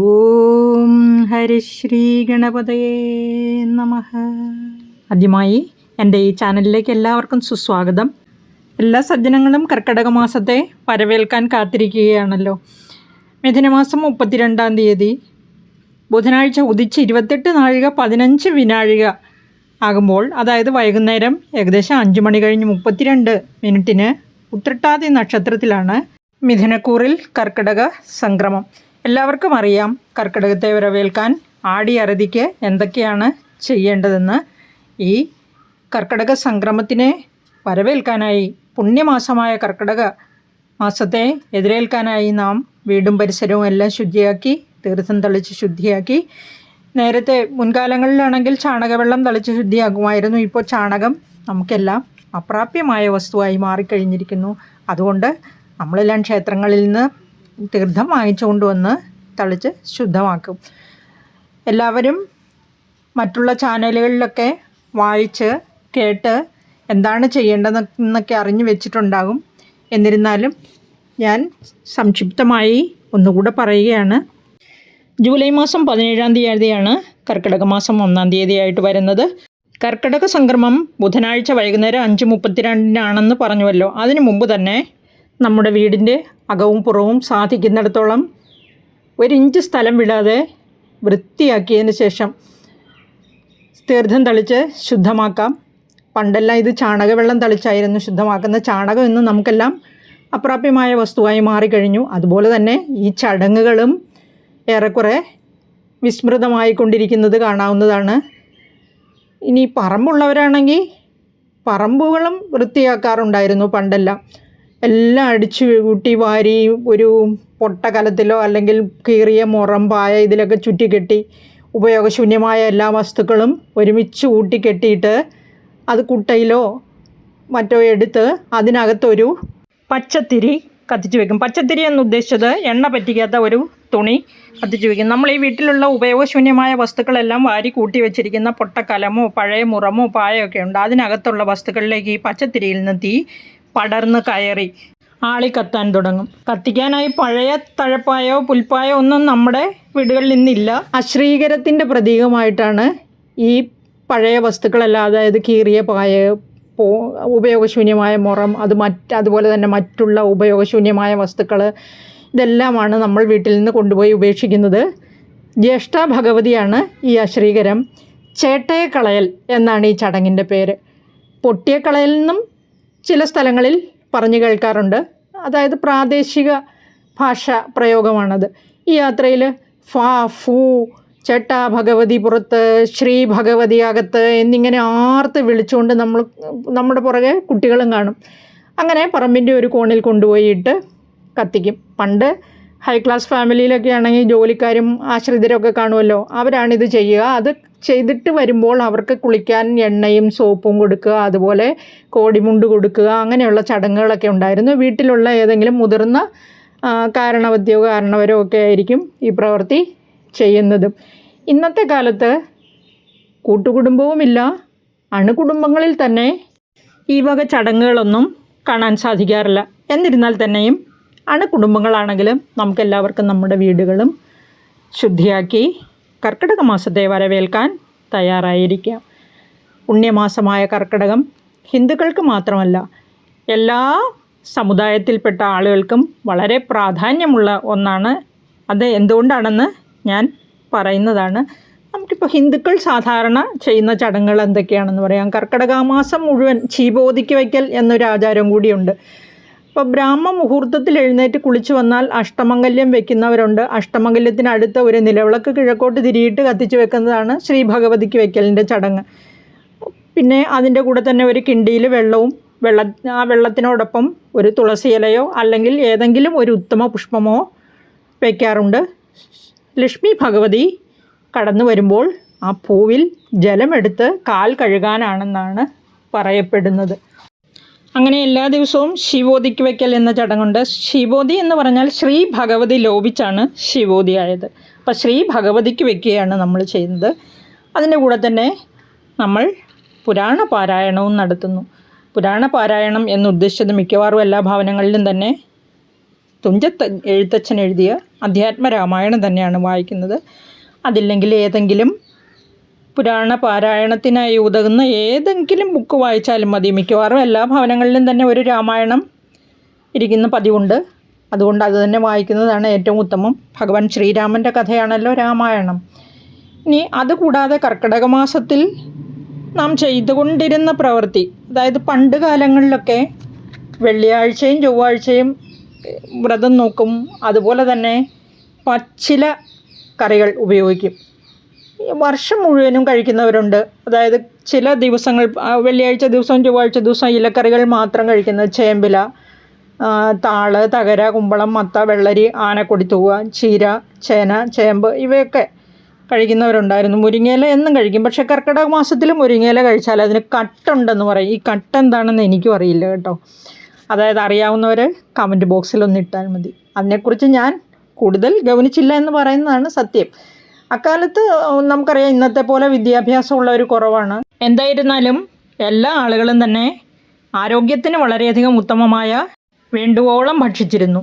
ഓം ഹരിശ്രീ ഗണപതയേ നമഃ. ആദ്യമായി എൻ്റെ ഈ ചാനലിലേക്ക് എല്ലാവർക്കും സുസ്വാഗതം. എല്ലാ സജ്ജനങ്ങളും കർക്കിടക മാസത്തെ വരവേൽക്കാൻ കാത്തിരിക്കുകയാണല്ലോ. മിഥുനമാസം 32-ാം തീയതി ബുധനാഴ്ച ഉദിച്ച് 28 നാഴിക 15 വിനാഴിക ആകുമ്പോൾ, അതായത് വൈകുന്നേരം ഏകദേശം 5 മണി കഴിഞ്ഞ് 32 മിനിറ്റിന് ഉത്രട്ടാതി നക്ഷത്രത്തിലാണ് മിഥുനക്കൂറിൽ കർക്കിടക സംക്രമം. എല്ലാവർക്കും അറിയാം കർക്കിടകത്തെ വരവേൽക്കാൻ ആടി അറുതിക്ക് എന്തൊക്കെയാണ് ചെയ്യേണ്ടതെന്ന്. ഈ കർക്കിടക സംക്രമത്തിനെ വരവേൽക്കാനായി, പുണ്യമാസമായ കർക്കിടക മാസത്തെ എതിരേൽക്കാനായി നാം വീടും പരിസരവും എല്ലാം ശുചിയാക്കി, തീർത്ഥം തളിച്ച് ശുദ്ധിയാക്കി. നേരത്തെ മുൻകാലങ്ങളിലാണെങ്കിൽ ചാണകവെള്ളം തളിച്ച് ശുദ്ധിയാക്കുമായിരുന്നു. ഇപ്പോൾ ചാണകം നമുക്കെല്ലാം അപ്രാപ്യമായ വസ്തുവായി മാറിക്കഴിഞ്ഞിരിക്കുന്നു. അതുകൊണ്ട് നമ്മളെല്ലാം ക്ഷേത്രങ്ങളിൽ നിന്ന് തീർത്ഥം വാങ്ങിച്ചുകൊണ്ട് വന്ന് തളിച്ച് ശുദ്ധമാക്കും. എല്ലാവരും മറ്റുള്ള ചാനലുകളിലൊക്കെ വായിച്ച് കേട്ട് എന്താണ് ചെയ്യേണ്ടതെന്നൊക്കെ അറിഞ്ഞു വെച്ചിട്ടുണ്ടാകും. എന്നിരുന്നാലും ഞാൻ സംക്ഷിപ്തമായി ഒന്നുകൂടെ പറയുകയാണ്. ജൂലൈ മാസം 17-ാം തീയതിയാണ് കർക്കിടക മാസം 1-ാം തീയതിയായിട്ട് വരുന്നത്. കർക്കിടക സംക്രമം ബുധനാഴ്ച വൈകുന്നേരം 5:32 പറഞ്ഞുവല്ലോ. അതിനു മുമ്പ് തന്നെ നമ്മുടെ വീടിൻ്റെ അകവും പുറവും സാധിക്കുന്നിടത്തോളം 1 ഇഞ്ച് സ്ഥലം വിടാതെ വൃത്തിയാക്കിയതിന് ശേഷം തീർത്ഥം തളിച്ച് ശുദ്ധമാക്കാം. പണ്ടെല്ലാം ഇത് ചാണകവെള്ളം തളിച്ചായിരുന്നു ശുദ്ധമാക്കുന്നത്. ചാണകം ഇന്ന് നമുക്കെല്ലാം അപ്രാപ്യമായ വസ്തുവായി മാറിക്കഴിഞ്ഞു. അതുപോലെ തന്നെ ഈ ചടങ്ങുകളും ഏറെക്കുറെ വിസ്മൃതമായിക്കൊണ്ടിരിക്കുന്നത് കാണാവുന്നതാണ്. ഇനി പറമ്പുള്ളവരാണെങ്കിൽ പറമ്പുകളും വൃത്തിയാക്കാറുണ്ടായിരുന്നു പണ്ടെല്ലാം. എല്ലാം അടിച്ചു കൂട്ടി വാരി ഒരു പൊട്ടക്കലത്തിലോ അല്ലെങ്കിൽ കീറിയ മുറം പായ ഇതിലൊക്കെ ചുറ്റിക്കെട്ടി ഉപയോഗശൂന്യമായ എല്ലാ വസ്തുക്കളും ഒരുമിച്ച് കൂട്ടിക്കെട്ടിയിട്ട് അത് കുട്ടയിലോ മറ്റോ എടുത്ത് അതിനകത്തൊരു പച്ചത്തിരി കത്തിച്ച് വെക്കും. പച്ചത്തിരി എന്ന് ഉദ്ദേശിച്ചത് എണ്ണ പറ്റിക്കാത്ത ഒരു തുണി കത്തിച്ച് വെക്കും. നമ്മൾ ഈ വീട്ടിലുള്ള ഉപയോഗശൂന്യമായ വസ്തുക്കളെല്ലാം വാരി കൂട്ടി വെച്ചിരിക്കുന്ന പൊട്ടക്കലമോ പഴയ മുറമോ പായൊക്കെ ഉണ്ട്. അതിനകത്തുള്ള വസ്തുക്കളിലേക്ക് ഈ പച്ചത്തിരിയിൽ നിന്ന് തീ പടർന്ന് കയറി ആളി കത്താൻ തുടങ്ങും. കത്തിക്കാനായി പഴയ തഴപ്പായോ പുൽപ്പായോ ഒന്നും നമ്മുടെ വീടുകളിൽ ഇന്നില്ല. അശ്രീകരത്തിൻ്റെ പ്രതീകമായിട്ടാണ് ഈ പഴയ വസ്തുക്കളെല്ലാം, അതായത് കീറിയ പായ, ഉപയോഗശൂന്യമായ മുറം, അതുപോലെ തന്നെ മറ്റുള്ള ഉപയോഗശൂന്യമായ വസ്തുക്കൾ, ഇതെല്ലാമാണ് നമ്മൾ വീട്ടിൽ നിന്ന് കൊണ്ടുപോയി ഉപേക്ഷിക്കുന്നത്. ജ്യേഷ്ഠ ഭഗവതിയാണ് ഈ അശ്രീകരം. ചേട്ടയെ കളയൽ എന്നാണ് ഈ ചടങ്ങിൻ്റെ പേര്. പൊട്ടിയ കളയൽ നിന്നും ചില സ്ഥലങ്ങളിൽ പറഞ്ഞു കേൾക്കാറുണ്ട്. അതായത് പ്രാദേശിക ഭാഷ പ്രയോഗമാണത്. ഈ യാത്രയിൽ ഫാ, ഫൂ, ചേട്ടാ ഭഗവതി പുറത്ത്, ശ്രീ ഭഗവതി അകത്ത് എന്നിങ്ങനെ ആർത്ത് വിളിച്ചുകൊണ്ട് നമ്മുടെ പുറകെ കുട്ടികളും കാണും. അങ്ങനെ പറമ്പിൻ്റെ ഒരു കോണിൽ കൊണ്ടുപോയിട്ട് കത്തിക്കും. പണ്ട് ഹൈ ക്ലാസ് ഫാമിലിയിലൊക്കെ ആണെങ്കിൽ ജോലിക്കാരും ആശ്രിതരൊക്കെ കാണുമല്ലോ, അവരാണിത് ചെയ്യുക. അത് ചെയ്തിട്ട് വരുമ്പോൾ അവർക്ക് കുളിക്കാൻ എണ്ണയും സോപ്പും കൊടുക്കുക, അതുപോലെ കോടിമുണ്ട് കൊടുക്കുക, അങ്ങനെയുള്ള ചടങ്ങുകളൊക്കെ ഉണ്ടായിരുന്നു. വീട്ടിലുള്ള ഏതെങ്കിലും മുതിർന്ന കാരണവത്യോ കാരണവരോ ഒക്കെ ആയിരിക്കും ഈ പ്രവൃത്തി ചെയ്യുന്നതും. ഇന്നത്തെ കാലത്ത് കൂട്ടുകുടുംബവുമില്ല, അണുകുടുംബങ്ങളിൽ തന്നെ ഈ വക ചടങ്ങുകളൊന്നും കാണാൻ സാധിക്കാറില്ല. എന്നിരുന്നാൽ തന്നെയും അണുകുടുംബങ്ങളാണെങ്കിലും നമുക്കെല്ലാവർക്കും നമ്മുടെ വീടുകളും ശുദ്ധിയാക്കി കർക്കിടക മാസത്തെ വരവേൽക്കാൻ തയ്യാറായിരിക്കാം. പുണ്യമാസമായ കർക്കിടകം ഹിന്ദുക്കൾക്ക് മാത്രമല്ല, എല്ലാ സമുദായത്തിൽപ്പെട്ട ആളുകൾക്കും വളരെ പ്രാധാന്യമുള്ള ഒന്നാണ്. അത് എന്തുകൊണ്ടാണെന്ന് ഞാൻ പറയുന്നതാണ്. നമുക്കിപ്പോൾ ഹിന്ദുക്കൾ സാധാരണ ചെയ്യുന്ന ചടങ്ങുകൾ എന്തൊക്കെയാണെന്ന് പറയാം. കർക്കിടക മാസം മുഴുവൻ ചീബോതിക്ക് വയ്ക്കൽ എന്നൊരു ആചാരം കൂടിയുണ്ട്. ഇപ്പോൾ ബ്രാഹ്മ മുഹൂർത്തത്തിൽ എഴുന്നേറ്റ് കുളിച്ചു വന്നാൽ അഷ്ടമംഗല്യം വെക്കുന്നവരുണ്ട്. അഷ്ടമംഗല്യത്തിനടുത്ത ഒരു നിലവിളക്ക് കിഴക്കോട്ട് തിരിയിട്ട് കത്തിച്ച് വെക്കുന്നതാണ് ശ്രീ ഭഗവതിക്ക് വയ്ക്കലിൻ്റെ ചടങ്ങ്. പിന്നെ അതിൻ്റെ കൂടെ തന്നെ ഒരു കിണ്ടിയിൽ ആ വെള്ളത്തിനോടൊപ്പം ഒരു തുളസി ഇലയോ അല്ലെങ്കിൽ ഏതെങ്കിലും ഒരു ഉത്തമ പുഷ്പമോ വയ്ക്കാറുണ്ട്. ലക്ഷ്മി ഭഗവതി കടന്നു വരുമ്പോൾ ആ പൂവിൽ ജലമെടുത്ത് കാൽ കഴുകാനാണെന്നാണ് പറയപ്പെടുന്നത്. അങ്ങനെ എല്ലാ ദിവസവും ശിവോതിക്ക് വയ്ക്കൽ എന്ന ചടങ്ങുണ്ട്. ശിവോതി എന്ന് പറഞ്ഞാൽ ശ്രീ ഭഗവതി ലോപിച്ചാണ് ശിവോതി ആയത്. അപ്പോൾ ശ്രീ ഭഗവതിക്ക് വയ്ക്കുകയാണ് നമ്മൾ ചെയ്യുന്നത്. അതിൻ്റെ കൂടെ തന്നെ നമ്മൾ പുരാണ പാരായണവും നടത്തുന്നു. പുരാണ പാരായണം എന്നുദ്ദേശിച്ചത് മിക്കവാറും എല്ലാ ഭവനങ്ങളിലും തന്നെ തുഞ്ചത്ത് എഴുത്തച്ഛൻ എഴുതിയ അധ്യാത്മരാമായണം തന്നെയാണ് വായിക്കുന്നത്. അതില്ലെങ്കിൽ ഏതെങ്കിലും പുരാണ പാരായണത്തിനായി ഉതകുന്ന ഏതെങ്കിലും ബുക്ക് വായിച്ചാലും മതി. മിക്കവാറും എല്ലാ ഭവനങ്ങളിലും തന്നെ ഒരു രാമായണം ഇരിക്കുന്ന പതിവുണ്ട്. അതുകൊണ്ട് അത് തന്നെ വായിക്കുന്നതാണ് ഏറ്റവും ഉത്തമം. ഭഗവാൻ ശ്രീരാമൻ്റെ കഥയാണല്ലോ രാമായണം. ഇനി അതുകൂടാതെ കർക്കിടക മാസത്തിൽ നാം ചെയ്തുകൊണ്ടിരുന്ന പ്രവൃത്തി, അതായത് പണ്ട് കാലങ്ങളിലൊക്കെ വെള്ളിയാഴ്ചയും ചൊവ്വാഴ്ചയും വ്രതം നോക്കും. അതുപോലെ തന്നെ പച്ചില കറികൾ ഉപയോഗിക്കും. വർഷം മുഴുവനും കഴിക്കുന്നവരുണ്ട്. അതായത് ചില ദിവസങ്ങൾ വെള്ളിയാഴ്ച ദിവസവും ചൊവ്വാഴ്ച ദിവസവും ഇലക്കറികൾ മാത്രം കഴിക്കുന്നത്. ചേമ്പില, താള്, തകര, കുമ്പളം, മത്ത, വെള്ളരി, ആനക്കൊടിത്തൂവ, ചീര, ചേന, ചേമ്പ് ഇവയൊക്കെ കഴിക്കുന്നവരുണ്ടായിരുന്നു. മുരിങ്ങയില എന്നും കഴിക്കും. പക്ഷേ കർക്കിടക മാസത്തിൽ മുരിങ്ങയില കഴിച്ചാൽ അതിന് കട്ടുണ്ടെന്ന് പറയും. ഈ കട്ട് എന്താണെന്ന് എനിക്കും അറിയില്ല കേട്ടോ. അതായത് അറിയാവുന്നവർ കമൻറ്റ് ബോക്സിലൊന്ന് ഇട്ടാൽ മതി. അതിനെക്കുറിച്ച് ഞാൻ കൂടുതൽ ഗൗനിച്ചില്ല എന്ന് പറയുന്നതാണ് സത്യം. അക്കാലത്ത് നമുക്കറിയാം ഇന്നത്തെ പോലെ വിദ്യാഭ്യാസമുള്ളവർ കുറവാണ്. എന്തായിരുന്നാലും എല്ലാ ആളുകളും തന്നെ ആരോഗ്യത്തിന് വളരെയധികം ഉത്തമമായ വേണ്ടുവോളം ഭക്ഷിച്ചിരുന്നു.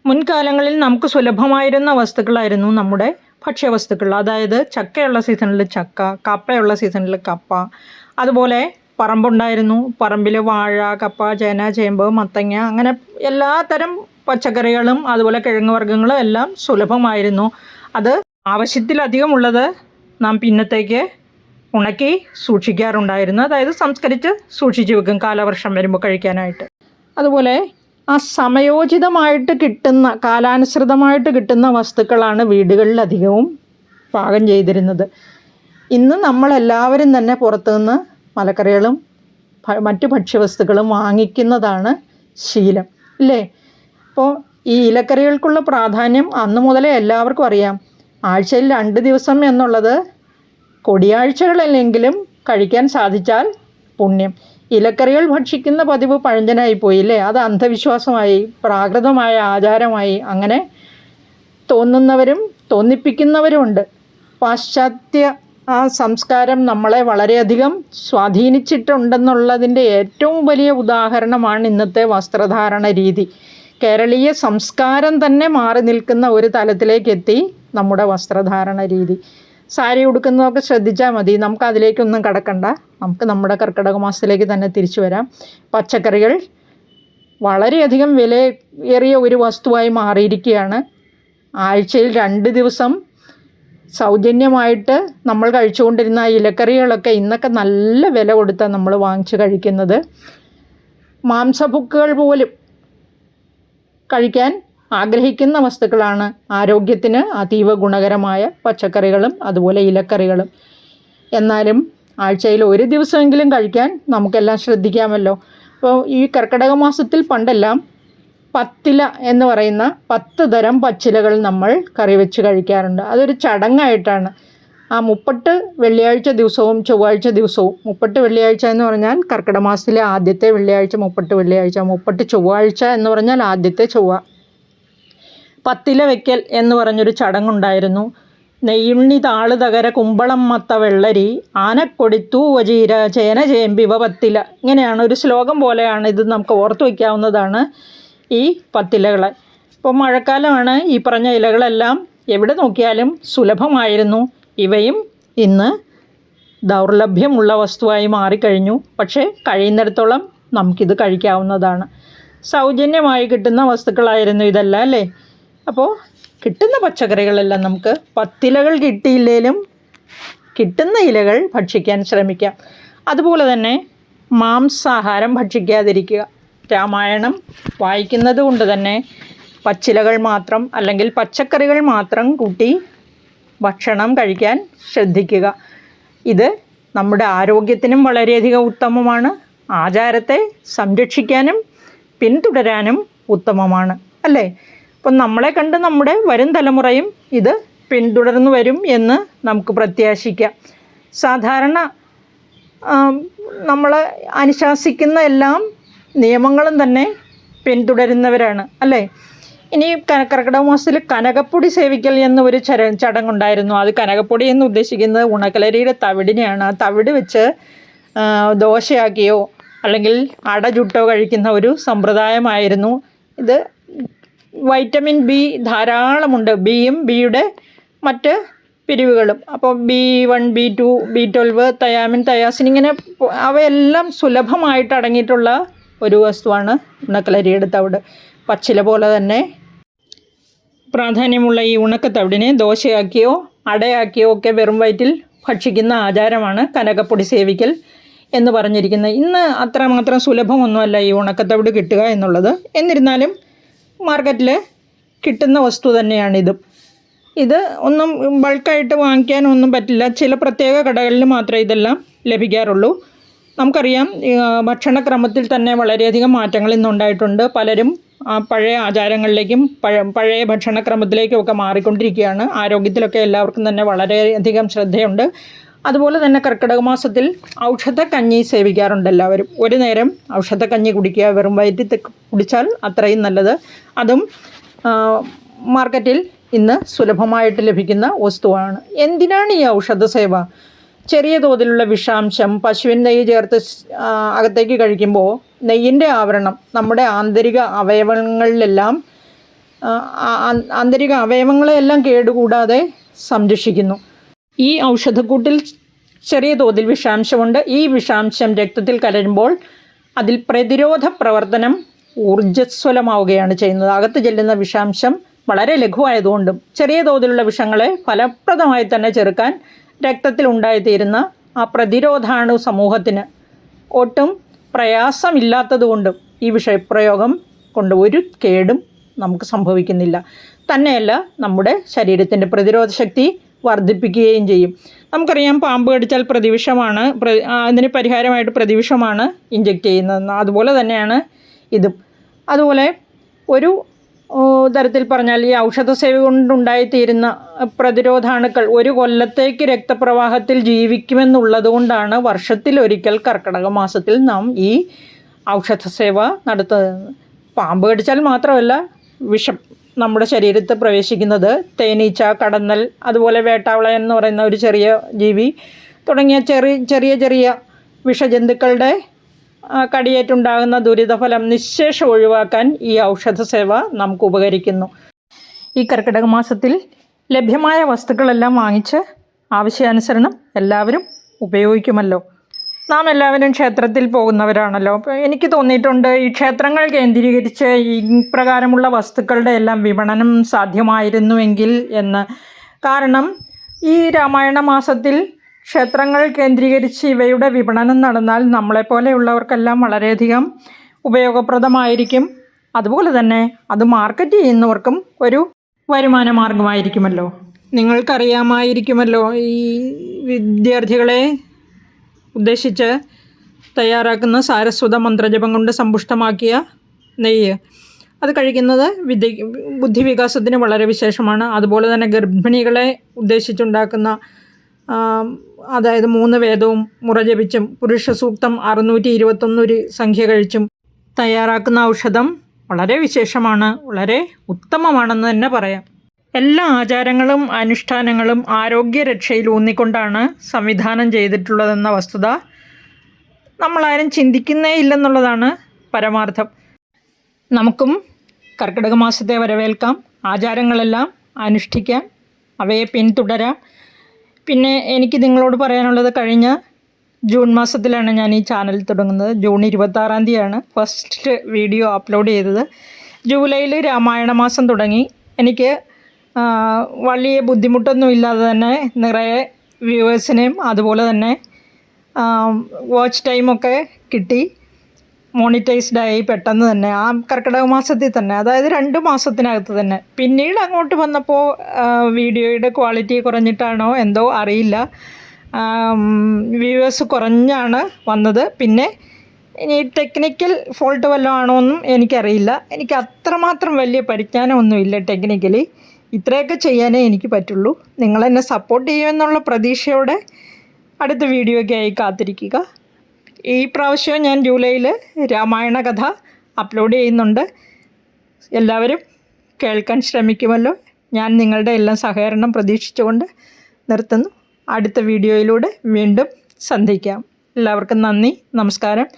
മുൻകാലങ്ങളിൽ നമുക്ക് സുലഭമായിരുന്ന വസ്തുക്കളായിരുന്നു നമ്മുടെ ഭക്ഷ്യവസ്തുക്കൾ. അതായത് ചക്കയുള്ള സീസണിൽ ചക്ക, കപ്പയുള്ള സീസണിൽ കപ്പ. അതുപോലെ പറമ്പുണ്ടായിരുന്നു. പറമ്പിൽ വാഴ, കപ്പ, ചേന, ചേമ്പ്, മത്തങ്ങ, അങ്ങനെ എല്ലാ തരം പച്ചക്കറികളും അതുപോലെ കിഴങ്ങ് വർഗ്ഗങ്ങളും എല്ലാം സുലഭമായിരുന്നു. അത് ആവശ്യത്തിലധികമുള്ളത് നാം പിന്നത്തേക്ക് ഉണക്കി സൂക്ഷിക്കാറുണ്ടായിരുന്നു. അതായത് സംസ്കരിച്ച് സൂക്ഷിച്ച് വെക്കും കാലവർഷം വരുമ്പോൾ കഴിക്കാനായിട്ട്. അതുപോലെ ആ സമയോചിതമായിട്ട് കിട്ടുന്ന, കാലാനുസൃതമായിട്ട് കിട്ടുന്ന വസ്തുക്കളാണ് വീടുകളിലധികവും പാകം ചെയ്തിരുന്നത്. ഇന്ന് നമ്മളെല്ലാവരും തന്നെ പുറത്തുനിന്ന് മലക്കറികളും മറ്റു ഭക്ഷ്യവസ്തുക്കളും വാങ്ങിക്കുന്നതാണ് ശീലം, ഇല്ലേ? അപ്പോൾ ഈ ഇലക്കറികൾക്കുള്ള പ്രാധാന്യം അന്ന് മുതലേ എല്ലാവർക്കും അറിയാം. ആഴ്ചയിൽ 2 ദിവസം എന്നുള്ളത് കൊടിയാഴ്ചകളല്ലെങ്കിലും കഴിക്കാൻ സാധിച്ചാൽ പുണ്യം. ഇലക്കറികൾ ഭക്ഷിക്കുന്ന പതിവ് പഴഞ്ചനായിപ്പോയി, അല്ലേ? അത് അന്ധവിശ്വാസമായി, പ്രാകൃതമായ ആചാരമായി. അങ്ങനെ തോന്നുന്നവരും തോന്നിപ്പിക്കുന്നവരുമുണ്ട്. പാശ്ചാത്യ ആ സംസ്കാരം നമ്മളെ വളരെയധികം സ്വാധീനിച്ചിട്ടുണ്ടെന്നുള്ളതിൻ്റെ ഏറ്റവും വലിയ ഉദാഹരണമാണ് ഇന്നത്തെ വസ്ത്രധാരണ രീതി. കേരളീയ സംസ്കാരം തന്നെ മാറി നിൽക്കുന്ന ഒരു തലത്തിലേക്ക് എത്തി നമ്മുടെ വസ്ത്രധാരണ രീതി. സാരി ഉടുക്കുന്നതൊക്കെ ശ്രദ്ധിച്ചാൽ മതി. നമുക്ക് അതിലേക്കൊന്നും കടക്കണ്ട. നമുക്ക് നമ്മുടെ കർക്കിടക മാസത്തിലേക്ക് തന്നെ തിരിച്ചു വരാം. പച്ചക്കറികൾ വളരെയധികം വിലയേറിയ ഒരു വസ്തുവായി മാറിയിരിക്കുകയാണ്. ആഴ്ചയിൽ 2 ദിവസം സൗജന്യമായിട്ട് നമ്മൾ കഴിച്ചുകൊണ്ടിരുന്ന ഇലക്കറികളൊക്കെ ഇന്നൊക്കെ നല്ല വില കൊടുത്താണ് നമ്മൾ വാങ്ങിച്ച് കഴിക്കുന്നത്. മാംസഭുക്കുകൾ പോലും കഴിക്കാൻ ആഗ്രഹിക്കുന്ന വസ്തുക്കളാണ് ആരോഗ്യത്തിന് അതീവ ഗുണകരമായ പച്ചക്കറികളും അതുപോലെ ഇലക്കറികളും. എന്നാലും ആഴ്ചയിൽ 1 ദിവസമെങ്കിലും കഴിക്കാൻ നമുക്കെല്ലാം ശ്രദ്ധിക്കാമല്ലോ. അപ്പോൾ ഈ കർക്കിടക മാസത്തിൽ പണ്ടെല്ലാം പത്തില എന്ന് പറയുന്ന 10 തരം പച്ചിലകൾ നമ്മൾ കറി വെച്ച് കഴിക്കാറുണ്ട്. അതൊരു ചടങ്ങായിട്ടാണ്. ആ 30 വെള്ളിയാഴ്ച ദിവസവും ചൊവ്വാഴ്ച ദിവസവും, 30 വെള്ളിയാഴ്ച എന്ന് പറഞ്ഞാൽ കർക്കിടക മാസത്തിലെ ആദ്യത്തെ വെള്ളിയാഴ്ച 30 വെള്ളിയാഴ്ച, 30 ചൊവ്വാഴ്ച എന്ന് പറഞ്ഞാൽ ആദ്യത്തെ ചൊവ്വ. പത്തില വയ്ക്കൽ എന്ന് പറഞ്ഞൊരു ചടങ്ങുണ്ടായിരുന്നു. നെയ്യുണ്ണി, താള്, തകര, കുമ്പളം, മത്ത, വെള്ളരി, ആനക്കൊടിത്തു, വജീര, ചേന, ചേമ്പിവ പത്തില. ഇങ്ങനെയാണ് ഒരു ശ്ലോകം പോലെയാണ് ഇത്. നമുക്ക് ഓർത്തു വയ്ക്കാവുന്നതാണ് ഈ പത്തിലകളെ. ഇപ്പോൾ മഴക്കാലമാണ്. ഈ പറഞ്ഞ ഇലകളെല്ലാം എവിടെ നോക്കിയാലും സുലഭമായിരുന്നു. ഇവയും ഇന്ന് ദൗർലഭ്യമുള്ള വസ്തുവായി മാറിക്കഴിഞ്ഞു. പക്ഷേ കഴിയുന്നിടത്തോളം നമുക്കിത് കഴിക്കാവുന്നതാണ്. സൗജന്യമായി കിട്ടുന്ന വസ്തുക്കളായിരുന്നു ഇതെല്ലാം, അല്ലേ? അപ്പോൾ കിട്ടുന്ന പച്ചക്കറികളെല്ലാം നമുക്ക് പത്തിലകൾ കിട്ടിയില്ലെങ്കിലും കിട്ടുന്ന ഇലകൾ ഭക്ഷിക്കാൻ ശ്രമിക്കാം. അതുപോലെ തന്നെ മാംസാഹാരം ഭക്ഷിക്കാതിരിക്കുക. രാമായണം വായിക്കുന്നത് കൊണ്ട് തന്നെ പച്ചിലകൾ മാത്രം അല്ലെങ്കിൽ പച്ചക്കറികൾ മാത്രം കൂട്ടി ഭക്ഷണം കഴിക്കാൻ ശ്രദ്ധിക്കുക. ഇത് നമ്മുടെ ആരോഗ്യത്തിനും വളരെയധികം ഉത്തമമാണ്. ആചാരത്തെ സംരക്ഷിക്കാനും പിന്തുടരാനും ഉത്തമമാണ്, അല്ലേ? അപ്പം നമ്മളെ കണ്ട് നമ്മുടെ വരും തലമുറയും ഇത് പിന്തുടർന്നു വരും എന്ന് നമുക്ക് പ്രത്യാശിക്കാം. സാധാരണ നമ്മൾ അനുശാസിക്കുന്ന എല്ലാം നിയമങ്ങളും തന്നെ പിന്തുടരുന്നവരാണ്, അല്ലേ? ഇനി കർക്കിടക മാസത്തിൽ കനകപ്പൊടി സേവിക്കൽ എന്നൊരു ചടങ്ങുണ്ടായിരുന്നു. അത് കനകപ്പൊടി എന്ന് ഉദ്ദേശിക്കുന്നത് ഉണക്കലരിയുടെ തവിടിനെയാണ്. ആ തവിട് വെച്ച് ദോശയാക്കിയോ അല്ലെങ്കിൽ അട ചുട്ടോ കഴിക്കുന്ന ഒരു സമ്പ്രദായമായിരുന്നു ഇത്. വൈറ്റമിൻ ബി ധാരാളമുണ്ട്, ബിയും ബിയുടെ മറ്റ് പിരിവുകളും. അപ്പോൾ B1, B2, B12, തയാമിൻ, തയാസിൻ, ഇങ്ങനെ അവയെല്ലാം സുലഭമായിട്ട് അടങ്ങിയിട്ടുള്ള ഒരു വസ്തുവാണ് ഉണക്കലരിയുടെ തവിട്. പച്ചില പോലെ തന്നെ പ്രാധാന്യമുള്ള ഈ ഉണക്കത്തവിടിനെ ദോശയാക്കിയോ അടയാക്കിയോ ഒക്കെ വെറും വയറ്റിൽ ഭക്ഷിക്കുന്ന ആചാരമാണ് കനകപ്പൊടി സേവിക്കൽ എന്ന് പറഞ്ഞിരിക്കുന്നത്. ഇന്ന് അത്രമാത്രം സുലഭമൊന്നുമല്ല ഈ ഉണക്കത്തവിട് കിട്ടുക എന്നുള്ളത്. എന്നിരുന്നാലും മാർക്കറ്റിൽ കിട്ടുന്ന വസ്തു തന്നെയാണിതും. ഇത് ഒന്നും ബൾക്കായിട്ട് വാങ്ങിക്കാനൊന്നും പറ്റില്ല. ചില പ്രത്യേക കടകളിൽ മാത്രമേ ഇതെല്ലാം ലഭിക്കാറുള്ളൂ. നമുക്കറിയാം, ഭക്ഷണക്രമത്തിൽ തന്നെ വളരെയധികം മാറ്റങ്ങൾ ഇന്നുണ്ടായിട്ടുണ്ട്. പലരും പഴയ ആചാരങ്ങളിലേക്കും പഴയ ഭക്ഷണക്രമത്തിലേക്കും ഒക്കെ മാറിക്കൊണ്ടിരിക്കുകയാണ്. ആരോഗ്യത്തിലൊക്കെ എല്ലാവർക്കും തന്നെ വളരെയധികം ശ്രദ്ധയുണ്ട്. അതുപോലെ തന്നെ കർക്കിടക മാസത്തിൽ ഔഷധക്കഞ്ഞി സേവിക്കാറുണ്ട് എല്ലാവരും. ഒരു നേരം ഔഷധക്കഞ്ഞി കുടിക്കുക, വെറും വയറ്റിൽ കുടിച്ചാൽ അത്രയും നല്ലത്. അതും മാർക്കറ്റിൽ ഇന്ന് സുലഭമായിട്ട് ലഭിക്കുന്ന വസ്തുവാണ്. എന്തിനാണ് ഈ ഔഷധ സേവ? ചെറിയ തോതിലുള്ള വിഷാംശം പശുവിൻ നെയ്യ് ചേർത്ത് അകത്തേക്ക് കഴിക്കുമ്പോൾ നെയ്യിൻ്റെ ആവരണം നമ്മുടെ ആന്തരിക അവയവങ്ങളെല്ലാം കേടുകൂടാതെ സംരക്ഷിക്കുന്നു. ഈ ഔഷധക്കൂട്ടിൽ ചെറിയ തോതിൽ വിഷാംശമുണ്ട്. ഈ വിഷാംശം രക്തത്തിൽ കലരുമ്പോൾ അതിൽ പ്രതിരോധ പ്രവർത്തനം ഊർജ്ജസ്വലമാവുകയാണ് ചെയ്യുന്നത്. അകത്ത് ചെല്ലുന്ന വിഷാംശം വളരെ ലഘുവായതുകൊണ്ടും ചെറിയ തോതിലുള്ള വിഷങ്ങളെ ഫലപ്രദമായി തന്നെ ചെറുക്കാൻ രക്തത്തിൽ ഉണ്ടായിത്തീരുന്ന ആ പ്രതിരോധാണു സമൂഹത്തിന് ഒട്ടും പ്രയാസമില്ലാത്തതുകൊണ്ടും ഈ വിഷപ്രയോഗം കൊണ്ട് ഒരു കേടും നമുക്ക് സംഭവിക്കുന്നില്ല. തന്നെയല്ല, നമ്മുടെ ശരീരത്തിൻ്റെ പ്രതിരോധ ശക്തി വർദ്ധിപ്പിക്കുകയും ചെയ്യും. നമുക്കറിയാം, പാമ്പ് കടിച്ചാൽ പ്രതിവിഷമാണ്, അതിന് പരിഹാരമായിട്ട് പ്രതിവിഷമാണ് ഇഞ്ചെക്റ്റ് ചെയ്യുന്നത്. അതുപോലെ തന്നെയാണ് ഇതും. അതുപോലെ ഒരു തരത്തിൽ പറഞ്ഞാൽ ഈ ഔഷധ സേവ കൊണ്ടുണ്ടായിത്തീരുന്ന പ്രതിരോധാണുക്കൾ ഒരു കൊല്ലത്തേക്ക് രക്തപ്രവാഹത്തിൽ ജീവിക്കുമെന്നുള്ളത് കൊണ്ടാണ് വർഷത്തിലൊരിക്കൽ കർക്കിടക മാസത്തിൽ നാം ഈ ഔഷധ സേവ നടത്തുന്നത്. പാമ്പ് കടിച്ചാൽ മാത്രമല്ല വിഷം നമ്മുടെ ശരീരത്തിൽ പ്രവേശിക്കുന്നത് തേനീച്ച, കടന്നൽ, അതുപോലെ വേട്ടാവളയൻ എന്ന് പറയുന്ന ഒരു ചെറിയ ജീവി തുടങ്ങിയ ചെറിയ വിഷജന്തുക്കളുടെ കടിയേറ്റുണ്ടാകുന്ന ദുരിതഫലം നിശ്ശേഷം ഒഴിവാക്കാൻ ഈ ഔഷധ സേവ നമുക്ക് ഉപകരിക്കുന്നു. ഈ കർക്കിടക മാസത്തിൽ ലഭ്യമായ വസ്തുക്കളെല്ലാം വാങ്ങിച്ച് ആവശ്യാനുസരണം എല്ലാവരും ഉപയോഗിക്കുമല്ലോ. നാം എല്ലാവരും ക്ഷേത്രത്തിൽ പോകുന്നവരാണല്ലോ. അപ്പോൾ എനിക്ക് തോന്നിയിട്ടുണ്ട്, ഈ ക്ഷേത്രങ്ങൾ കേന്ദ്രീകരിച്ച് ഈ പ്രകാരമുള്ള വസ്തുക്കളുടെ എല്ലാം വിപണനം സാധ്യമായിരുന്നുവെങ്കിൽ എന്ന്. കാരണം ഈ രാമായണ മാസത്തിൽ ക്ഷേത്രങ്ങൾ കേന്ദ്രീകരിച്ച് ഇവയുടെ വിപണനം നടന്നാൽ നമ്മളെപ്പോലെയുള്ളവർക്കെല്ലാം വളരെയധികം ഉപയോഗപ്രദമായിരിക്കും. അതുപോലെ തന്നെ അത് മാർക്കറ്റ് ചെയ്യുന്നവർക്കും ഒരു വരുമാന മാർഗമായിരിക്കുമല്ലോ. നിങ്ങൾക്കറിയാമായിരിക്കുമല്ലോ, ഈ വിദ്യാർത്ഥികളെ ഉദ്ദേശിച്ച് തയ്യാറാക്കുന്ന സാരസ്വത മന്ത്രജപം കൊണ്ട് സമ്പുഷ്ടമാക്കിയ നെയ്യ്, അത് കഴിക്കുന്നത് ബുദ്ധിവികാസത്തിന് വളരെ വിശേഷമാണ്. അതുപോലെ തന്നെ ഗർഭിണികളെ ഉദ്ദേശിച്ചുണ്ടാക്കുന്ന, അതായത് 3 വേദവും മുറ ജപിച്ചും പുരുഷ സൂക്തം 621 സംഖ്യ കഴിച്ചും തയ്യാറാക്കുന്ന ഔഷധം വളരെ വിശേഷമാണ്, വളരെ ഉത്തമമാണെന്ന് തന്നെ പറയാം. എല്ലാ ആചാരങ്ങളും അനുഷ്ഠാനങ്ങളും ആരോഗ്യരക്ഷയിൽ ഊന്നിക്കൊണ്ടാണ് സംവിധാനം ചെയ്തിട്ടുള്ളതെന്ന വസ്തുത നമ്മളാരും ചിന്തിക്കുന്നേ ഇല്ലെന്നുള്ളതാണ് പരമാർത്ഥം. നമുക്കും കർക്കിടക മാസത്തെ വരവേൽക്കാം, ആചാരങ്ങളെല്ലാം അനുഷ്ഠിക്കാം, അവയെ പിന്തുടരാം. പിന്നെ എനിക്ക് നിങ്ങളോട് പറയാനുള്ളത്, കഴിഞ്ഞ ജൂൺ മാസത്തിലാണ് ഞാൻ ഈ ചാനൽ തുടങ്ങുന്നത്. ജൂൺ 26-ാം തീയതിയാണ് ഫസ്റ്റ് വീഡിയോ അപ്ലോഡ് ചെയ്തത്. ജൂലൈയിൽ രാമായണ മാസം തുടങ്ങി. എനിക്ക് വലിയ ബുദ്ധിമുട്ടൊന്നും ഇല്ലാതെ തന്നെ നിറയെ വ്യൂവേഴ്സിനെയും അതുപോലെ തന്നെ വാച്ച് ടൈമൊക്കെ കിട്ടി. മോണിറ്റൈസ്ഡായി പെട്ടെന്ന് തന്നെ ആ കർക്കിടക മാസത്തിൽ തന്നെ, അതായത് 2 മാസത്തിനകത്ത് തന്നെ. പിന്നീട് അങ്ങോട്ട് വന്നപ്പോൾ വീഡിയോയുടെ ക്വാളിറ്റി കുറഞ്ഞിട്ടാണോ എന്തോ അറിയില്ല, വ്യൂവേഴ്സ് കുറഞ്ഞാണ് വന്നത്. പിന്നെ ഇനി ടെക്നിക്കൽ ഫോൾട്ട് വല്ലതും ആണോ എന്നും എനിക്കറിയില്ല. എനിക്ക് അത്രമാത്രം വലിയ പരിജ്ഞാനമൊന്നുമില്ല ടെക്നിക്കലി. ഇത്രയൊക്കെ ചെയ്യാനേ എനിക്ക് പറ്റുള്ളൂ. നിങ്ങളെന്നെ സപ്പോർട്ട് ചെയ്യുമെന്നുള്ള പ്രതീക്ഷയോടെ അടുത്ത വീഡിയോയ്ക്കായി കാത്തിരിക്കുക. ഈ പ്രാവശ്യം ഞാൻ ജൂലൈയിൽ രാമായണ കഥ അപ്ലോഡ് ചെയ്യുന്നുണ്ട്. എല്ലാവരും കേൾക്കാൻ ശ്രമിക്കുമല്ലോ. ഞാൻ നിങ്ങളുടെ എല്ലാം സഹകരണം പ്രതീക്ഷിച്ചുകൊണ്ട് നിർത്തുന്നു. അടുത്ത വീഡിയോയിലൂടെ വീണ്ടും സന്ധിക്കാം. എല്ലാവർക്കും നന്ദി, നമസ്കാരം.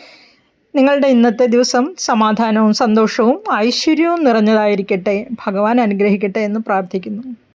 നിങ്ങളുടെ ഇന്നത്തെ ദിവസം സമാധാനവും സന്തോഷവും ഐശ്വര്യവും നിറഞ്ഞതായിരിക്കട്ടെ. ഭഗവാൻ അനുഗ്രഹിക്കട്ടെ എന്ന് പ്രാർത്ഥിക്കുന്നു.